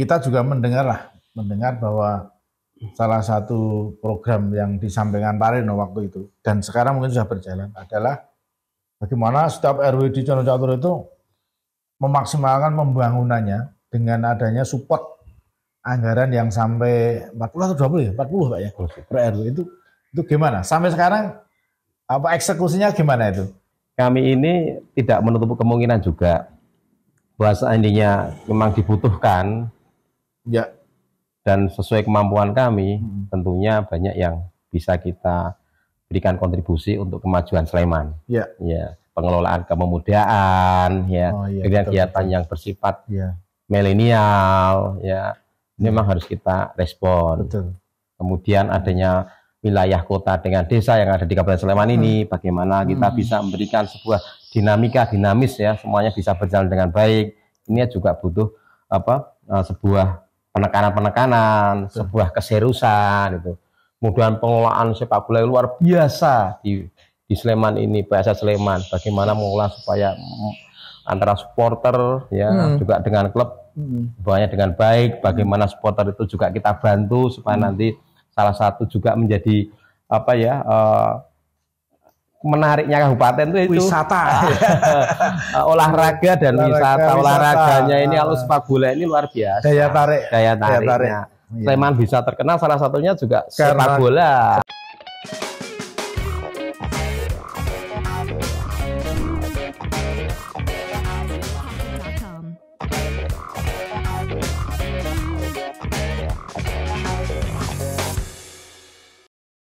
kita juga mendengar bahwa salah satu program yang disampaikan Pak Reno waktu itu dan sekarang mungkin sudah berjalan adalah bagaimana setiap RW di Condocatur itu memaksimalkan pembangunannya dengan adanya support anggaran yang sampai 40 atau 20 ya? 40 Pak ya? Per RW itu gimana? Sampai sekarang apa eksekusinya gimana itu? Kami ini tidak menutup kemungkinan juga bahwa seandainya memang dibutuhkan ya, dan sesuai kemampuan kami, tentunya banyak yang bisa kita berikan kontribusi untuk kemajuan Sleman. Ya. Ya, pengelolaan kepemudaan, ya, kegiatan yang bersifat milenial, ya, ini memang harus kita respon. Betul. Kemudian adanya wilayah kota dengan desa yang ada di Kabupaten Sleman ini, bagaimana kita bisa memberikan sebuah dinamika dinamis, ya, semuanya bisa berjalan dengan baik. Ini juga butuh sebuah penekanan, sebuah keseriusan itu. Kemudian pengelolaan sepak bola luar biasa di Sleman ini, PSS Sleman. Bagaimana mengelola supaya antara supporter, ya, juga dengan klub hubungannya dengan baik. Bagaimana supporter itu juga kita bantu supaya nanti salah satu juga menjadi menariknya kabupaten itu wisata, olahraga dan wisata. Olahraganya ini kalau sepak bola ini luar biasa. Daya tariknya. Sleman bisa terkenal salah satunya juga sepak bola.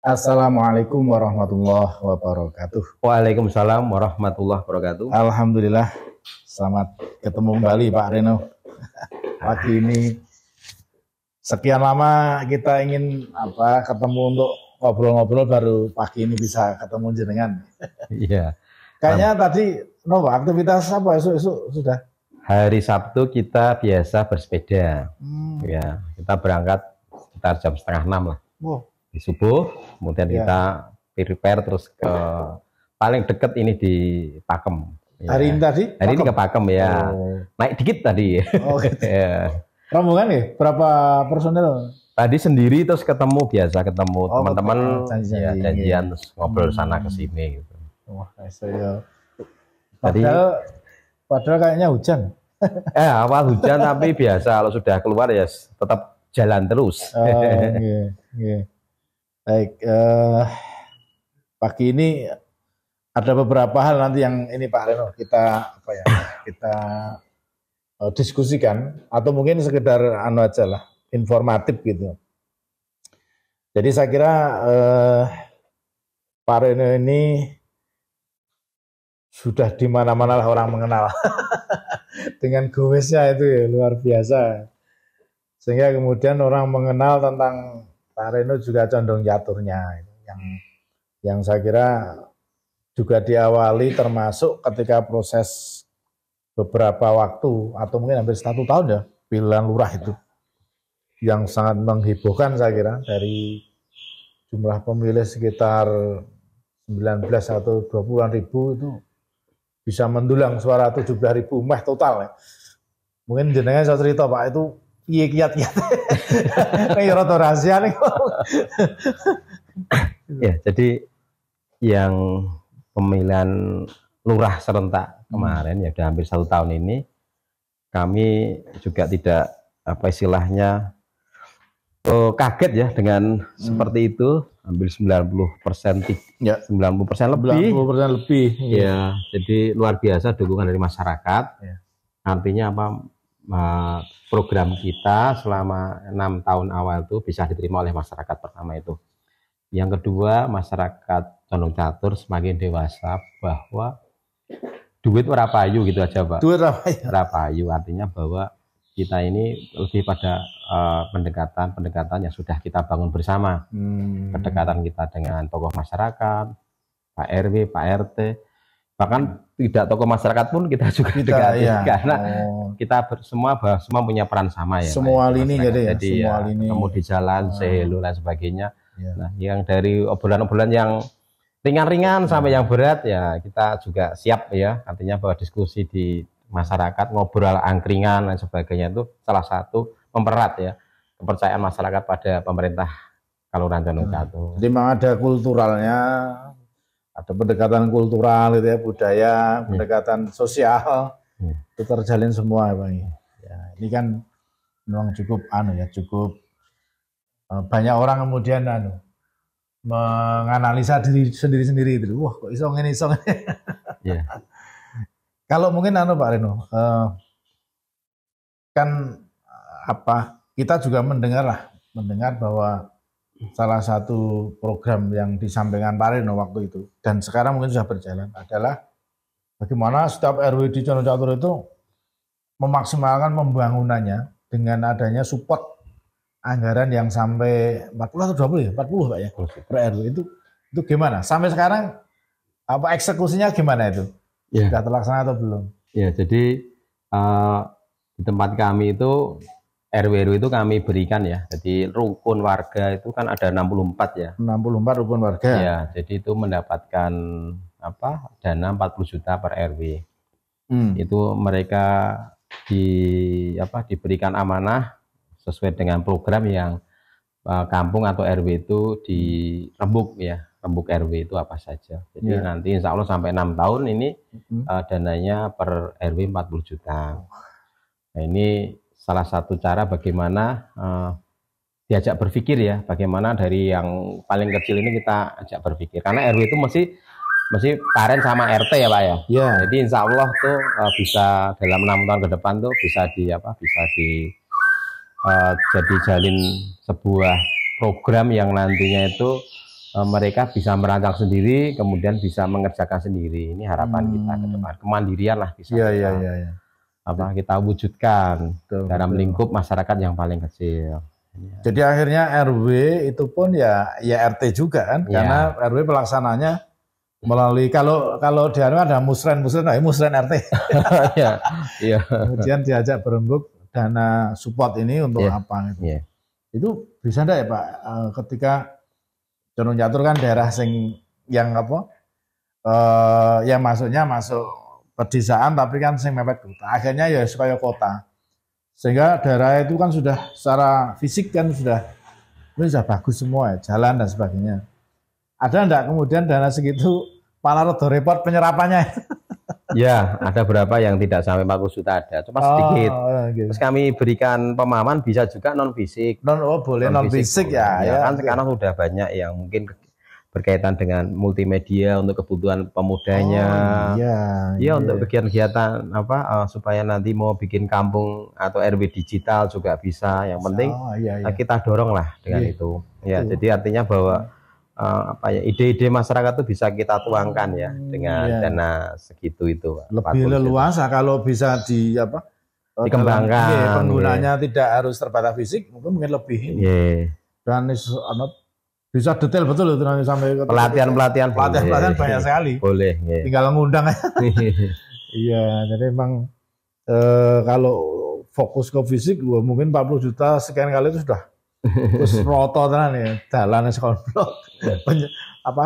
Assalamualaikum warahmatullahi wabarakatuh. Waalaikumsalam warahmatullahi wabarakatuh. Alhamdulillah, selamat ketemu kembali Pak Reno. Pagi ini sekian lama kita ingin ketemu untuk ngobrol-ngobrol, baru pagi ini bisa ketemu jenengan. Iya. Kayaknya tadi aktivitas apa esok sudah? Hari Sabtu kita biasa bersepeda. Ya, kita berangkat sekitar jam 5:30 lah. Di subuh, kemudian kita prepare terus ke paling deket ini di Pakem. Ya. Hari ini tadi? Hari ini ke Pakem ya. Naik dikit tadi. Gitu. Ya. Rombongan ya? Berapa personel? Tadi sendiri terus ketemu teman-teman, janjian terus ngobrol sana ke sini gitu. Wah, saya. Padahal kayaknya hujan. Awal hujan tapi biasa kalau sudah keluar ya tetap jalan terus. Baik, pagi ini ada beberapa hal nanti yang ini Pak Reno kita diskusikan, atau mungkin sekedar aja lah, informatif gitu. Jadi saya kira Pak Reno ini sudah di mana-mana lah orang mengenal dengan gowesnya itu ya, luar biasa. Sehingga kemudian orang mengenal tentang Pak Reno juga condong caturnya, yang saya kira juga diawali termasuk ketika proses beberapa waktu atau mungkin hampir 1 tahun ya pilihan lurah itu, yang sangat menghebohkan saya kira, dari jumlah pemilih sekitar 19 atau 20-an ribu itu bisa mendulang suara 17.000 total ya. Mungkin jenengan saya cerita Pak, itu iya kiat-kiat. Ini rada rahasia nih. Ya, jadi yang pemilihan lurah serentak kemarin ya udah hampir 1 tahun ini, kami juga tidak istilahnya kaget ya dengan seperti itu. Hampir 90% ya. 90% lebih. 90% lebih. Ya, jadi luar biasa dukungan dari masyarakat. Ya. Artinya program kita selama 6 tahun awal itu bisa diterima oleh masyarakat, pertama itu. Yang kedua, masyarakat condong catur semakin dewasa bahwa duit ora payu gitu aja Pak. Duit ora payu, artinya bahwa kita ini lebih pada pendekatan yang sudah kita bangun bersama. Pendekatan kita dengan tokoh masyarakat, Pak RW, Pak RT, bahkan tidak tokoh masyarakat pun kita juga dekati, karena kita semua punya peran sama ya. Semua lini jadi semua lini. Ketemu di jalan, sehelo dan sebagainya. Nah, yang dari obrolan-obrolan yang ringan-ringan sampai yang berat ya kita juga siap ya. Artinya bahwa diskusi di masyarakat, ngobrol angkringan dan sebagainya itu salah satu mempererat ya kepercayaan masyarakat pada pemerintah Kelurahan Condong Catur. Jadi memang ada kulturalnya, ada pendekatan kultural gitu ya, budaya, pendekatan sosial, itu terjalin semua ya Bang. Ya, ini kan memang cukup cukup banyak orang kemudian menganalisa diri sendiri-sendiri itu. Wah, kok iso ngene iso. Yeah. Kalau mungkin Pak Reno, kan kita juga mendengar bahwa salah satu program yang disampaikan Pak Reno waktu itu dan sekarang mungkin sudah berjalan adalah bagaimana setiap RW di Condong Catur itu memaksimalkan pembangunannya dengan adanya support anggaran yang sampai 40 atau 20 ya? 40 Pak ya? Per RW itu gimana? Sampai sekarang eksekusinya gimana itu? Ya. Sudah terlaksana atau belum? Ya, jadi di tempat kami itu RW itu kami berikan ya. Jadi rukun warga itu kan ada 64 ya. 64 rukun warga. Ya, jadi itu mendapatkan dana 40 juta per RW. Itu mereka diberikan amanah sesuai dengan program yang kampung atau RW itu dirembuk ya, rembuk RW itu apa saja. Jadi nanti insya Allah sampai 6 tahun ini dananya per RW 40 juta. Nah, ini salah satu cara bagaimana diajak berpikir ya, bagaimana dari yang paling kecil ini kita ajak berpikir. Karena RW itu mesti paren sama RT ya Pak ya. Jadi insya Allah tuh bisa dalam 6 tahun ke depan tuh bisa jadi jalin sebuah program yang nantinya itu mereka bisa merancang sendiri, kemudian bisa mengerjakan sendiri. Ini harapan kita ke depan, kemandirian lah bisa kita wujudkan dalam lingkup masyarakat yang paling kecil. Jadi akhirnya RW itu pun ya RT juga kan, karena RW pelaksananya melalui kalau di ada musren RT. Kemudian diajak berembuk dana support ini untuk apa gitu. Itu bisa enggak ya Pak, ketika Condong Catur kan daerah yang masuk pedesaan tapi kan sing mepet kota. Akhirnya ya supaya kota. Sehingga daerah itu kan sudah secara fisik kan sudah bagus semua ya, jalan dan sebagainya. Ada enggak kemudian dana segitu malah rada repot penyerapannya? Ya, ada berapa yang tidak sampai 40 juta ada, cuma sedikit. Gitu. Terus kami berikan pemahaman bisa juga non fisik. Boleh non fisik ya. Kan sekarang sudah banyak yang mungkin berkaitan dengan multimedia untuk kebutuhan pemudanya. Untuk kegiatan supaya nanti mau bikin kampung atau RW digital juga bisa. Yang penting kita dorong lah dengan itu. Ya, jadi artinya bahwa ide-ide masyarakat itu bisa kita tuangkan ya dengan dana segitu itu Pak. Lebih leluasa kalau bisa dikembangkan, penggunanya tidak harus terbatas fisik, mungkin lebih dan bisa detail betul itu nanti sampai pelatihan banyak sekali. Boleh. Tinggal ngundang aja. Jadi memang kalau fokus ke fisik mungkin 40 juta sekian kali itu sudah terus roto tenan ya, jalan sekolblok,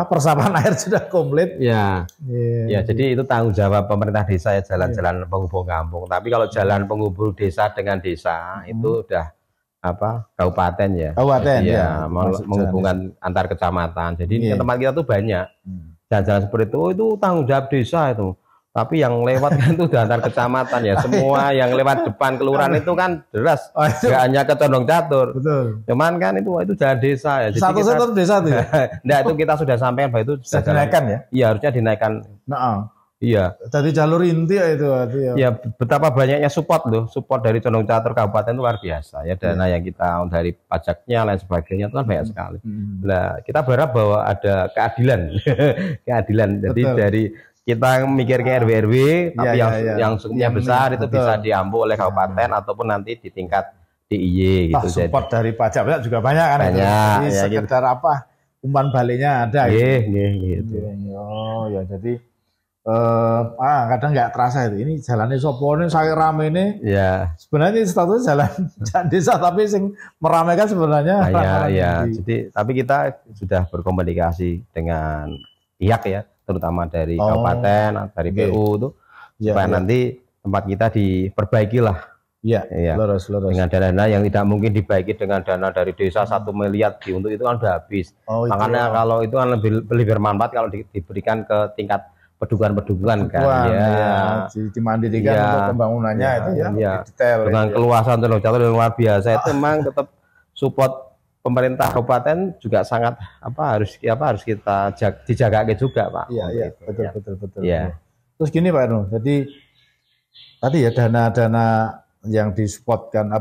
persamaan air sudah komplit. Jadi itu tanggung jawab pemerintah desa ya, jalan-jalan penghubung kampung. Tapi kalau jalan penghubung desa dengan desa itu udah kabupaten ya. Menghubungkan antar kecamatan. Jadi tempat kita tuh banyak jalan-jalan seperti itu tanggung jawab desa itu. Tapi yang lewat kan itu udah antar kecamatan ya. Semua yang lewat depan kelurahan itu kan deras. Gak hanya ke Condong Catur. Betul. Cuman kan itu jalan desa ya. Jadi satu desa tuh ya? Nah itu kita sudah sampaikan bahwa itu sudah dinaikkan ya? Iya harusnya dinaikkan. Iya. Jadi jalur inti itu. Ya betapa banyaknya support dari Condong Catur Kabupaten itu luar biasa ya. Dana yang kita dari pajaknya lain sebagainya itu kan banyak sekali. Nah kita berharap bahwa ada keadilan. Jadi dari kita mikir ke RW, tapi yang sumbernya besar itu bisa diampu oleh kabupaten ataupun nanti di tingkat DIY gitu. Support dari pajak juga banyak kan? Banyak. Jadi sekedar umpan baliknya ada. Gitu. Jadi kadang nggak terasa itu. Ini jalannya sopo ini sangat rame ini. Sebenarnya ini statusnya jalan desa tapi sing meramaikan sebenarnya. Jadi tapi kita sudah berkomunikasi dengan pihak ya, terutama dari kabupaten, dari PU itu supaya nanti tempat kita diperbaiki lah Iya, ya, lurus. dengan dana yang tidak mungkin dibaiki dengan dana dari desa 1 miliar untuk itu kan udah habis. Makanya kalau itu kan lebih bermanfaat kalau diberikan ke tingkat pedukuhan kan ya, dimandirikan untuk pembangunannya itu ya, detail dengan keluasan terlalu luar biasa. Itu memang tetap support pemerintah kabupaten juga sangat harus kita dijaga juga, Pak. Iya, betul. Ya. Terus gini Pak Eno, jadi tadi ya dana-dana yang dispotkan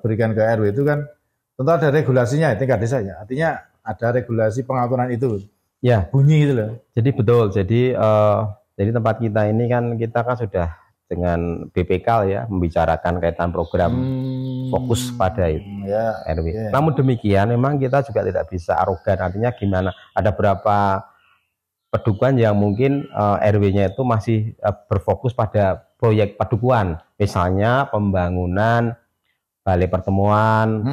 berikan ke RW itu kan tentu ada regulasinya ya, tingkat desa ya. Artinya ada regulasi pengaturan itu. Ya, bunyi gitu loh. Jadi betul. Jadi tempat kita ini kan sudah dengan BPK ya membicarakan kaitan program fokus pada itu RW. Namun demikian memang kita juga tidak bisa arogan. Artinya gimana? Ada berapa pedukuhan yang mungkin RW-nya itu masih berfokus pada proyek pedukuhan, misalnya pembangunan balai pertemuan,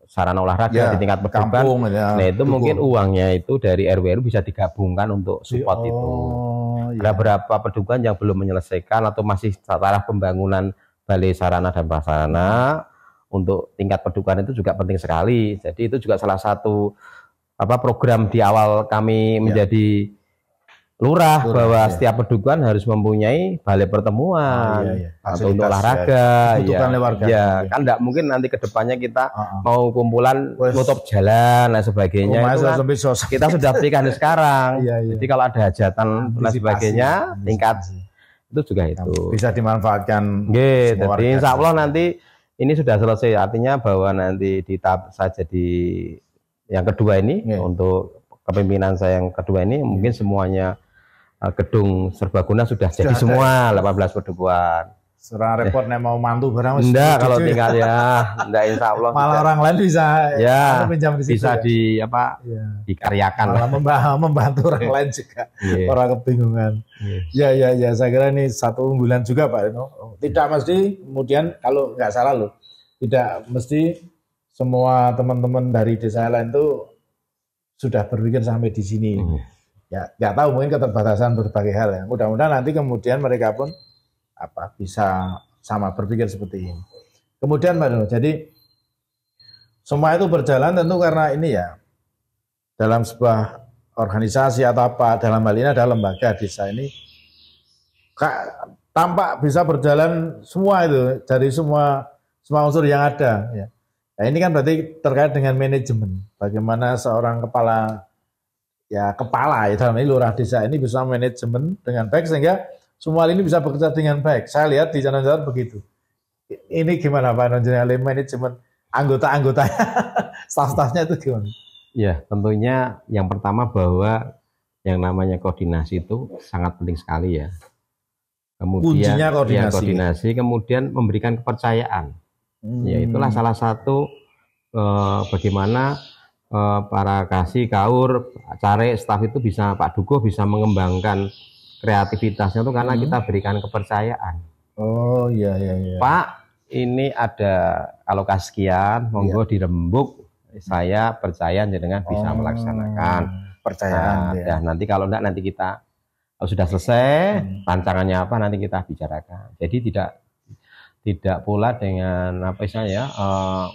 sarana olahraga di tingkat pedukuhan. Nah itu mungkin uangnya itu dari RW bisa digabungkan untuk support itu. Ada berapa pedukuhan yang belum menyelesaikan atau masih taraf pembangunan balai sarana dan prasarana untuk tingkat pedukuhan itu juga penting sekali. Jadi itu juga salah satu program di awal kami menjadi lurah bahwa setiap pedukuhan harus mempunyai balai pertemuan atau untuk olahraga kan enggak mungkin nanti kedepannya kita mau kumpulan nutup jalan dan sebagainya itu kan kita sudah berikan sekarang. Jadi kalau ada hajatan dan sebagainya tingkat itu juga itu bisa dimanfaatkan. Jadi insya Allah nanti ini sudah selesai, artinya bahwa nanti di tahap saja di yang kedua ini untuk kepemimpinan saya yang kedua ini mungkin semuanya gedung serbaguna sudah jadi semua 18 pedukuhan. Serang repot nih mau mantu barang enggak kalau tinggal enggak insya Allah malah orang lain bisa pinjam di situ dikaryakan membantu orang lain juga orang kebingungan. Ya saya kira ini satu unggulan juga Pak Eno. Tidak mesti kemudian kalau nggak salah loh, tidak mesti semua teman-teman dari desa lain itu sudah berpikir sampai di sini. Ya nggak tahu, mungkin keterbatasan berbagai hal ya. Mudah-mudahan nanti kemudian mereka pun bisa sama berpikir seperti ini. Kemudian Pak Eno, jadi semua itu berjalan tentu karena ini ya dalam sebuah organisasi atau dalam hal ini ada lembaga desa ini tampak bisa berjalan semua itu dari semua unsur yang ada ya. Nah, ini kan berarti terkait dengan manajemen. Bagaimana seorang kepala dalam ini lurah desa ini bisa manajemen dengan baik sehingga semua ini bisa bekerja dengan baik. Saya lihat di channel begitu. Ini gimana Pak Eno, manajemen anggota-anggotanya, staf-stafnya itu gimana? Ya, tentunya yang pertama bahwa yang namanya koordinasi itu sangat penting sekali ya. Kemudian koordinasi, kemudian memberikan kepercayaan. Ya itulah salah satu bagaimana para kasih, kaur, care, staf itu bisa Pak Dukuh bisa mengembangkan kreativitasnya itu karena kita berikan kepercayaan. Oh iya. Pak, ini ada alokasi sekian, monggo dirembuk. Saya percaya dengan bisa melaksanakan. Percayaan. Ya nanti kalau enggak nanti kita sudah selesai rancangannya apa nanti kita bicarakan. Jadi tidak pula dengan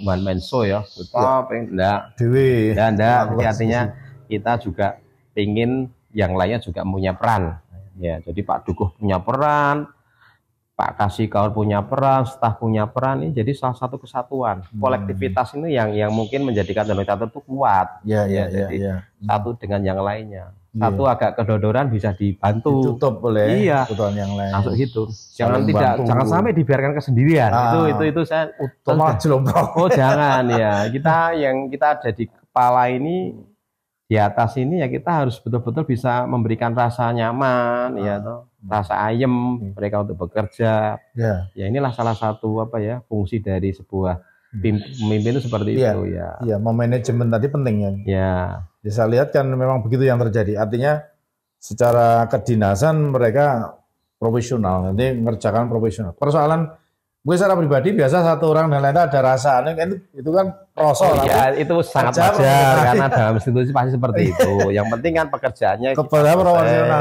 one man show ya. Enggak. Artinya kita juga ingin yang lainnya juga punya peran. Ya, jadi Pak Dukuh punya peran, Pak Kasih Kaur punya peran, staf punya peran. Ini jadi salah satu kesatuan. Kolektivitas ini yang mungkin menjadikan Danau Catur itu kuat. Jadi satu dengan yang lainnya. Satu agak kedodoran bisa dibantu. Ditutup oleh kebutuhan yang lain. Masuk gitu. Jangan sampai dibiarkan kesendirian. Itu saya jangan ya. Kita ada di kepala ini, di atas ini ya kita harus betul-betul bisa memberikan rasa nyaman rasa ayem mereka untuk bekerja. Ya inilah salah satu fungsi dari sebuah pemimpin itu seperti itu ya. Iya, memanajemen tadi penting ya. Saya lihat kan memang begitu yang terjadi. Artinya secara kedinasan mereka profesional, nanti mengerjakan profesional. Persoalan Gue secara pribadi biasa satu orang dan lain ada rasa, itu kan rasa. Ya itu sangat wajar karena dalam institusi pasti seperti itu. Yang penting kan pekerjaannya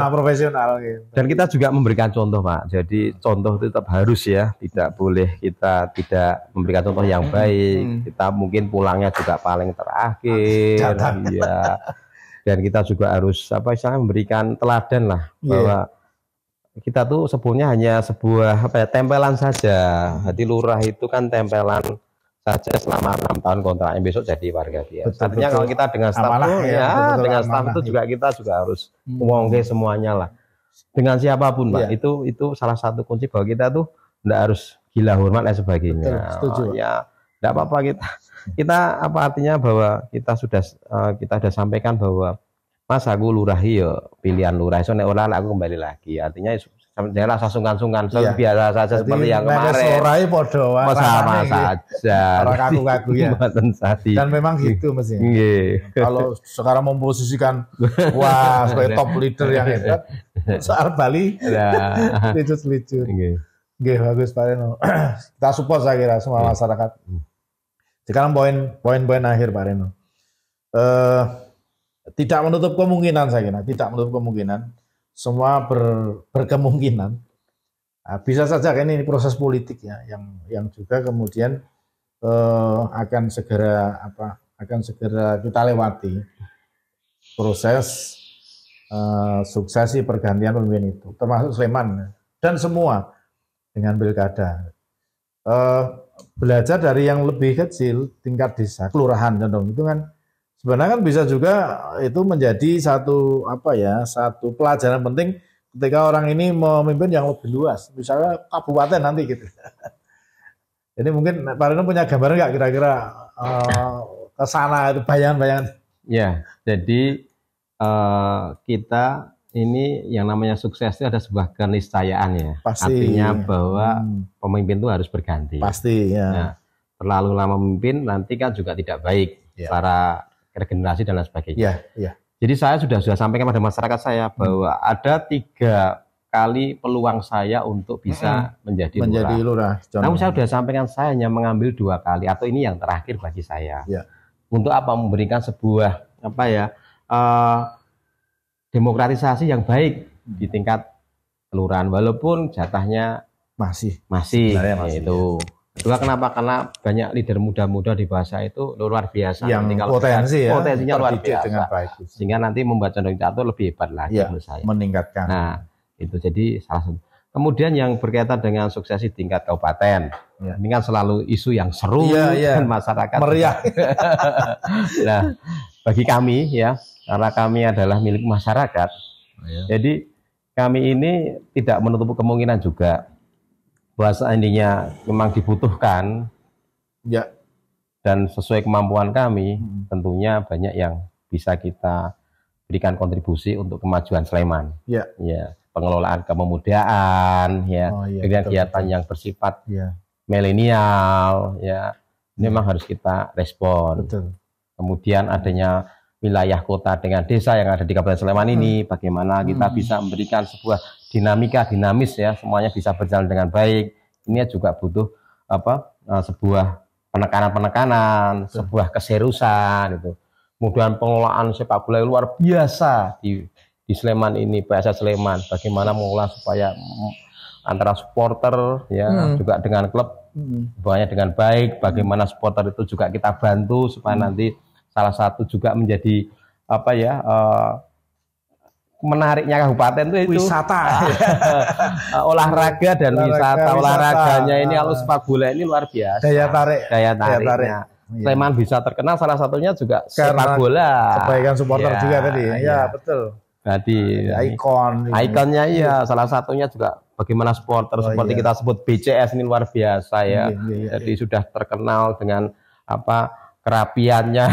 profesional gitu. Dan kita juga memberikan contoh, Pak. Jadi contoh itu tetap harus ya, tidak boleh kita tidak memberikan contoh yang baik. Kita mungkin pulangnya juga paling terakhir, ya. Dan kita juga harus memberikan teladan lah bahwa kita tuh sebetulnya hanya sebuah tempelan saja. Jadi lurah itu kan tempelan saja selama 6 tahun kontraknya, besok jadi warga biasa. Artinya kalau kita dengan staf dengan staf itu juga kita juga harus ngomongin semuanya lah. Dengan siapapun, Pak. Itu salah satu kunci bahwa kita tuh enggak harus gila hormat dan sebagainya. Ya, enggak apa-apa kita artinya bahwa kita sudah sampaikan bahwa Mas aku lurah ya pilihan lurah so nek ora aku kembali lagi. Artinya janganlah rasa sungkan-sungkan biasa saja seperti yang kemarin. Sama saja. Orang kaku-kaku ya. Dan memang gitu mestinya. Kalau sekarang memposisikan wah sebagai top leader yang hebat, soal Bali lucu-lucu. Nggih bagus Pak Reno. Kita support saya kira semua masyarakat. Sekarang poin-poin akhir Pak Reno. Tidak menutup kemungkinan saya kira, tidak menutup kemungkinan, semua berkemungkinan. Nah, bisa saja kan ini proses politik ya, yang juga kemudian akan segera kita lewati proses suksesi pergantian pemimpin itu, termasuk Sleman dan semua dengan pilkada. Belajar dari yang lebih kecil tingkat desa, kelurahan dong itu kan. Sebenarnya kan bisa juga itu menjadi satu pelajaran penting ketika orang ini memimpin yang lebih luas, misalnya kabupaten nanti gitu. Jadi mungkin Pak Reno punya gambaran nggak kira-kira ke sana itu bayangan-bayangan? Ya, jadi kita ini yang namanya sukses itu ada sebuah keniscayaan ya. Pasti. Artinya bahwa pemimpin itu harus berganti. Pasti ya. Nah, terlalu lama memimpin nanti kan juga tidak baik secara regenerasi dan lain sebagainya. Jadi saya sudah sampaikan pada masyarakat saya bahwa ada 3 kali peluang saya untuk bisa menjadi lurah. Namun saya sudah sampaikan saya hanya mengambil 2 kali atau ini yang terakhir bagi saya. Untuk apa? Memberikan sebuah demokratisasi yang baik di tingkat kelurahan walaupun jatahnya masih itu. Kedua kenapa? Karena banyak leader muda-muda di bahasa itu luar biasa. Yang potensinya luar biasa. Dengan baik. Sehingga nanti membuat condong catur lebih hebat lagi menurut saya. Meningkatkan. Nah, itu jadi salah satu. Kemudian yang berkaitan dengan suksesi tingkat kabupaten. Ini kan selalu isu yang seru dan masyarakat. Meriah. Nah, bagi kami ya, karena kami adalah milik masyarakat. Jadi kami ini tidak menutup kemungkinan juga bahwa seandainya memang dibutuhkan dan sesuai kemampuan kami, tentunya banyak yang bisa kita berikan kontribusi untuk kemajuan Sleman. Pengelolaan kepemudaan, kegiatan yang bersifat milenial, ini memang harus kita respon. Kemudian adanya wilayah kota dengan desa yang ada di Kabupaten Sleman ini, bagaimana kita bisa memberikan sebuah dinamika dinamis ya, semuanya bisa berjalan dengan baik. Ini juga butuh sebuah penekanan, sebuah keseriusan itu. Kemudian pengelolaan sepak bola luar biasa di Sleman ini, PSS Sleman, bagaimana mengolah supaya antara supporter juga dengan klub hubungannya dengan baik, bagaimana supporter itu juga kita bantu supaya nanti salah satu juga menjadi menariknya kabupaten itu wisata. Olahraga dan wisata. Olahraganya ini kalau sepak bola ini luar biasa. Daya tariknya. Sleman bisa terkenal salah satunya juga sepak bola. Kebaikan supporter juga tadi. Betul. Jadi ikonnya salah satunya juga bagaimana supporter seperti kita sebut BCS ini luar biasa ya. Jadi sudah terkenal dengan kerapiannya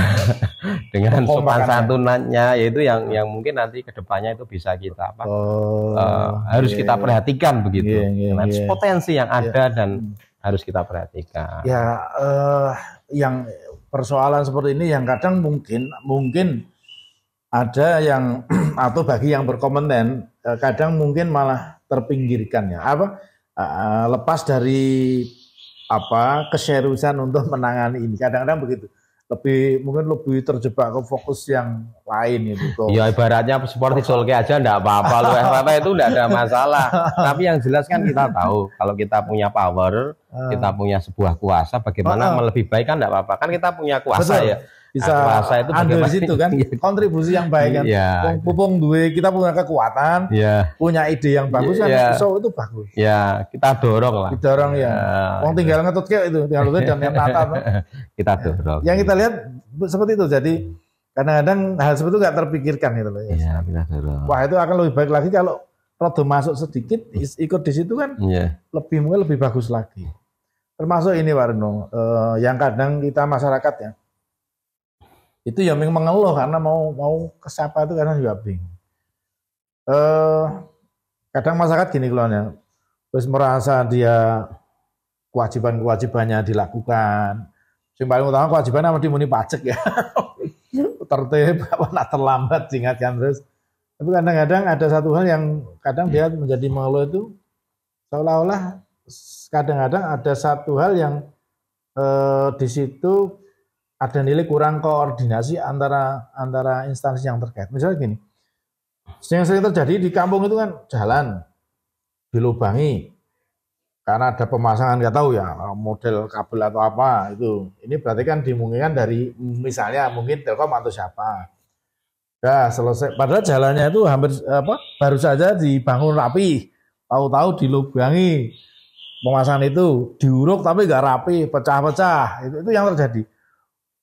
dengan sopan santunannya, yaitu yang mungkin nanti kedepannya itu bisa kita harus kita perhatikan begitu. Potensi yang ada dan harus kita perhatikan. Yang persoalan seperti ini yang kadang mungkin ada yang atau bagi yang berkompeten kadang mungkin malah terpinggirkan ya. Lepas dari keseriusan untuk menangani ini. Kadang-kadang begitu. Mungkin lebih terjebak ke fokus yang lain itu. Ya ibaratnya seperti Solke aja enggak apa-apa, lu FPP itu enggak ada masalah. Tapi yang jelas kan kita tahu kalau kita punya power, kita punya sebuah kuasa, bagaimana lebih baik kan enggak apa-apa. Kan kita punya kuasa. Betul. Ya. Bisa kuasa itu ambil di situ kan, kontribusi yang baik kan. Pupung duwe, kita punya kekuatan, punya ide yang bagus kan, itu bagus. Ya, kita dorong lah. Didorong ya. Wong tinggal ngetut kayak itu, tinggal dan yang nata. Kita dorong. Yang kita lihat seperti itu. Jadi kadang-kadang hal seperti itu nggak terpikirkan gitu loh. Iya, kita dorong. Wah itu akan lebih baik lagi kalau rodo masuk sedikit, ikut di situ kan, mungkin lebih bagus lagi. Termasuk ini Pak Reno, yang kadang kita masyarakat ya. Itu yang mengeluh karena mau ke siapa itu kadang juga bingung. Kadang masyarakat gini keluarnya, terus merasa dia kewajibannya dilakukan. Yang paling utama kewajibannya apa dimuni pajak ya, tertib, apa terlambat diingatkan terus. Tapi kadang-kadang ada satu hal yang kadang dia menjadi mengeluh itu seolah-olah kadang-kadang ada satu hal yang di situ ada nilai kurang koordinasi antara instansi yang terkait. Misalnya gini, yang sering terjadi di kampung itu kan jalan dilubangi karena ada pemasangan nggak tahu ya model kabel atau apa itu. Ini berarti kan dimungkinkan dari misalnya mungkin Telkom atau siapa. Ya selesai. Padahal jalannya itu hampir baru saja dibangun rapi, tahu-tahu dilubangi pemasangan itu diuruk tapi nggak rapi, pecah-pecah. Itu yang terjadi.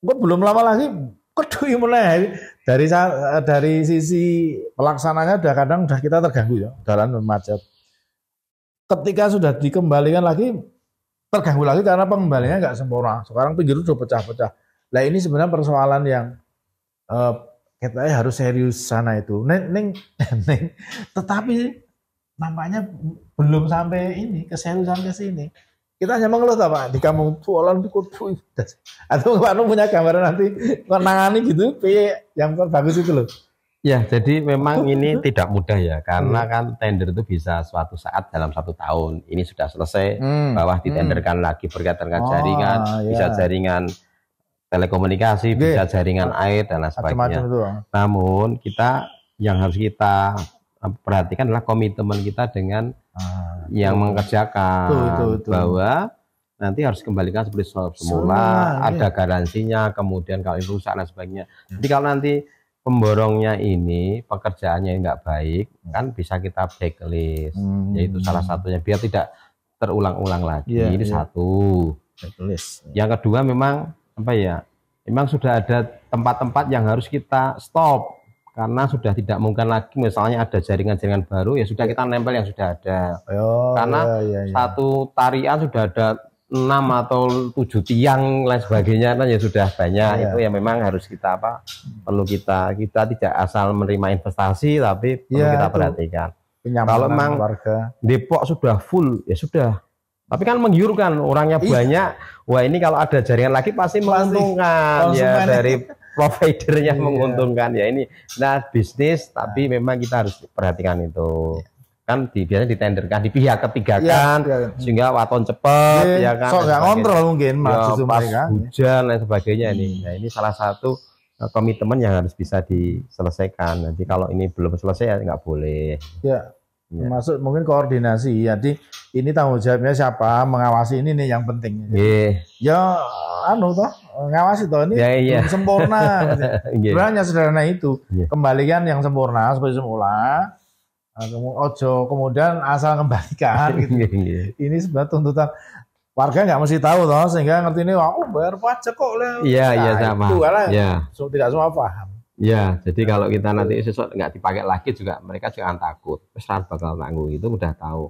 Kok belum lama lagi kedui mulai dari sisi pelaksananya kadang kita terganggu ya, jalan macet. Ketika sudah dikembalikan lagi terganggu lagi karena pengembaliannya nggak sempurna. Sekarang pinggir udah pecah-pecah. Nah ini sebenarnya persoalan yang kita harus serius sana itu. Neng, tetapi nampaknya belum sampai ini keseriusan ke sini. Kita hanya mengeluh Pak di kampung Tualan di Kudu atau Pak punya gambaran nanti menangani gitu yang bagus itu loh. Ya, jadi memang ini tidak mudah ya karena kan tender itu bisa suatu saat dalam 1 tahun. Ini sudah selesai bawah ditenderkan lagi berkaitan dengan jaringan, bisa jaringan telekomunikasi, bisa jaringan air dan lain sebagainya. Namun yang harus kita perhatikan adalah komitmen kita dengan yang mengerjakan bahwa nanti harus kembalikan seperti semula, ada garansinya, kemudian kalau ini rusak dan sebagainya. Jadi kalau nanti pemborongnya ini pekerjaannya nggak baik, kan bisa kita blacklist, yaitu salah satunya biar tidak terulang-ulang lagi. Ini satu. Blacklist. Yang kedua memang memang sudah ada tempat-tempat yang harus kita stop. Karena sudah tidak mungkin lagi misalnya ada jaringan-jaringan baru ya sudah kita nempel yang sudah ada. Karena satu tarian sudah ada 6 atau 7 tiang lain sebagainya kan ya sudah banyak. Itu ya memang harus kita perlu kita tidak asal menerima investasi tapi perlu kita perhatikan. Kalau memang Depok sudah full ya sudah. Tapi kan menggiurkan orangnya banyak. Wah ini kalau ada jaringan lagi pasti menguntungkan ya dari providernya menguntungkan ya ini. Nah bisnis tapi memang kita harus perhatikan itu. Kan biasanya ditenderkan di pihak ketiga kan sehingga waton cepet ya kan. So nggak kontrol mungkin pas hujan dan sebagainya ini. Nah ini salah satu komitmen yang harus bisa diselesaikan. Nanti kalau ini belum selesai ya nggak boleh. Termasuk mungkin koordinasi. Jadi ini tanggung jawabnya siapa, mengawasi ini nih yang penting. Ya ngawasi toh ini belum sempurna. Sebenarnya sederhana itu. Kembalikan yang sempurna seperti semula. Kemudian asal kembalikan gitu. Ini sebenarnya tuntutan warga nggak mesti tahu toh sehingga ngerti ini bayar pajak kok lah. Sama. Itu tidak semua paham. Ya, jadi kalau kita nanti sesuatu nggak dipakai lagi juga mereka jangan takut. Pesan bakal tanggung itu udah tahu.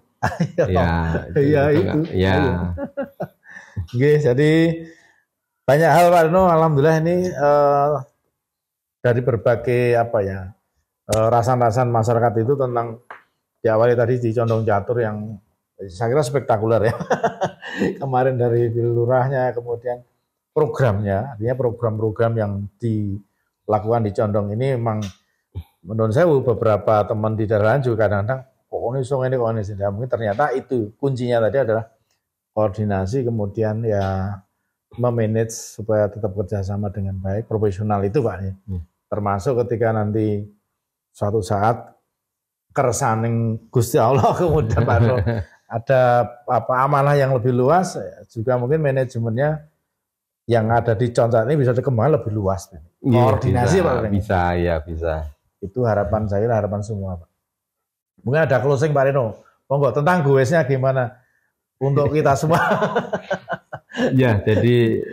Jadi banyak hal Pak Reno, alhamdulillah ini dari berbagai rasan-rasan masyarakat itu tentang diawali tadi di Condong Catur yang saya kira spektakuler ya. Kemarin dari lurahnya kemudian programnya, artinya program-program yang dilakukan di Condong ini memang menurut saya beberapa teman di daerah juga kadang-kadang kok ini mungkin ternyata itu kuncinya tadi adalah koordinasi, kemudian ya memanage supaya tetap kerjasama dengan baik, profesional itu Pak. Termasuk ketika nanti suatu saat kersaning Gusti Allah kemudian Pak Arno ada amanah yang lebih luas, juga mungkin manajemennya yang ada di Concat ini bisa dikembangkan lebih luas. Koordinasi bisa, Pak. Bisa, ya bisa. Itu harapan saya, harapan semua Pak. Mungkin ada closing Pak Reno. Monggo tentang goesnya gimana untuk kita semua. Ya, jadi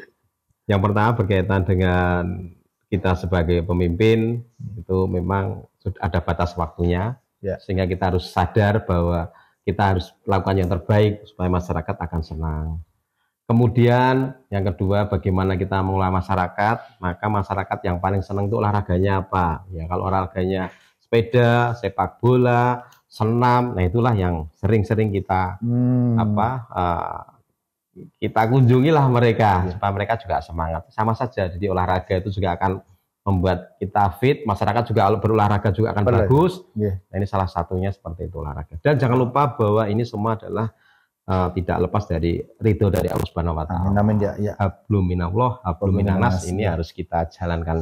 yang pertama berkaitan dengan kita sebagai pemimpin itu memang ada batas waktunya, sehingga kita harus sadar bahwa kita harus lakukan yang terbaik supaya masyarakat akan senang. Kemudian yang kedua, bagaimana kita mengelola masyarakat, maka masyarakat yang paling senang itu olahraganya apa? Ya kalau olahraganya sepeda, sepak bola, senam, nah itulah yang sering-sering kita kita kunjungilah mereka supaya mereka juga semangat. Sama saja, jadi olahraga itu juga akan membuat kita fit, masyarakat juga kalau berolahraga juga akan bagus. Nah, ini salah satunya seperti itu olahraga. Dan jangan lupa bahwa ini semua adalah tidak lepas dari ridho dari Allah Subhanahu wa Ta'ala. Hablum minallah, hablum minannas, ini harus kita jalankan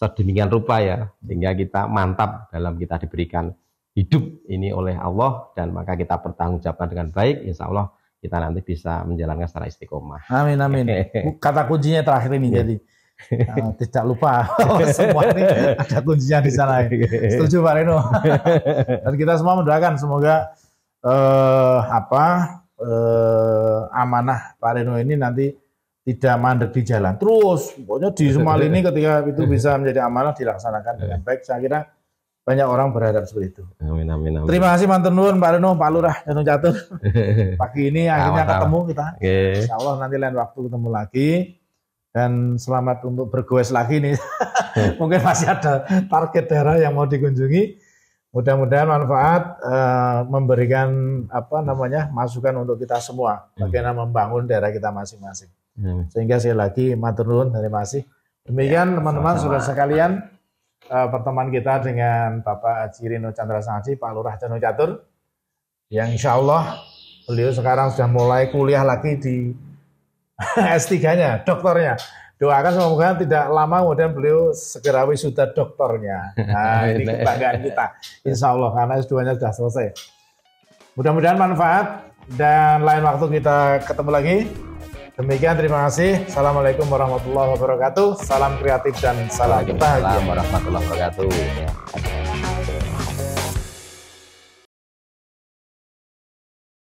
sedemikian rupa ya, sehingga kita mantap dalam kita diberikan hidup ini oleh Allah, dan maka kita bertanggungjawabkan dengan baik, insya Allah kita nanti bisa menjalankan secara istiqomah. Amin, amin. Kata kuncinya terakhir ini jadi tidak lupa semua ini ada kuncinya di sana. Setuju Pak Reno. Dan kita semua mendoakan semoga amanah Pak Reno ini nanti tidak mandek di jalan. Terus pokoknya di Semal ini ketika itu bisa menjadi amanah dilaksanakan dengan baik. Saya kira banyak orang berharap seperti itu. Amin, amin, amin. Terima kasih Manten Nuwun Pak Reno, Pak Lurah, Danau Catur. Pagi ini akhirnya ketemu kita. Insya Allah nanti lain waktu ketemu lagi. Dan selamat untuk bergoes lagi nih. Mungkin masih ada target daerah yang mau dikunjungi. Mudah-mudahan manfaat memberikan masukan untuk kita semua. Bagaimana membangun daerah kita masing-masing. Sehingga sekali lagi matur nuwun, terima kasih. Demikian teman-teman saudara sekalian, pertemuan kita dengan Bapak Haji Rino Chandra Sangaji, Pak Lurah Danau Catur, yang insya Allah beliau sekarang sudah mulai kuliah lagi di S3-nya, doktornya. Doakan semoga tidak lama kemudian beliau segera wisuda doktornya. Nah, ini kebanggaan kita, insya Allah, karena S2-nya sudah selesai. Mudah-mudahan manfaat, dan lain waktu kita ketemu lagi. Demikian, terima kasih. Assalamualaikum warahmatullahi wabarakatuh. Salam kreatif dan salam bahagia. Assalamualaikum warahmatullahi wabarakatuh.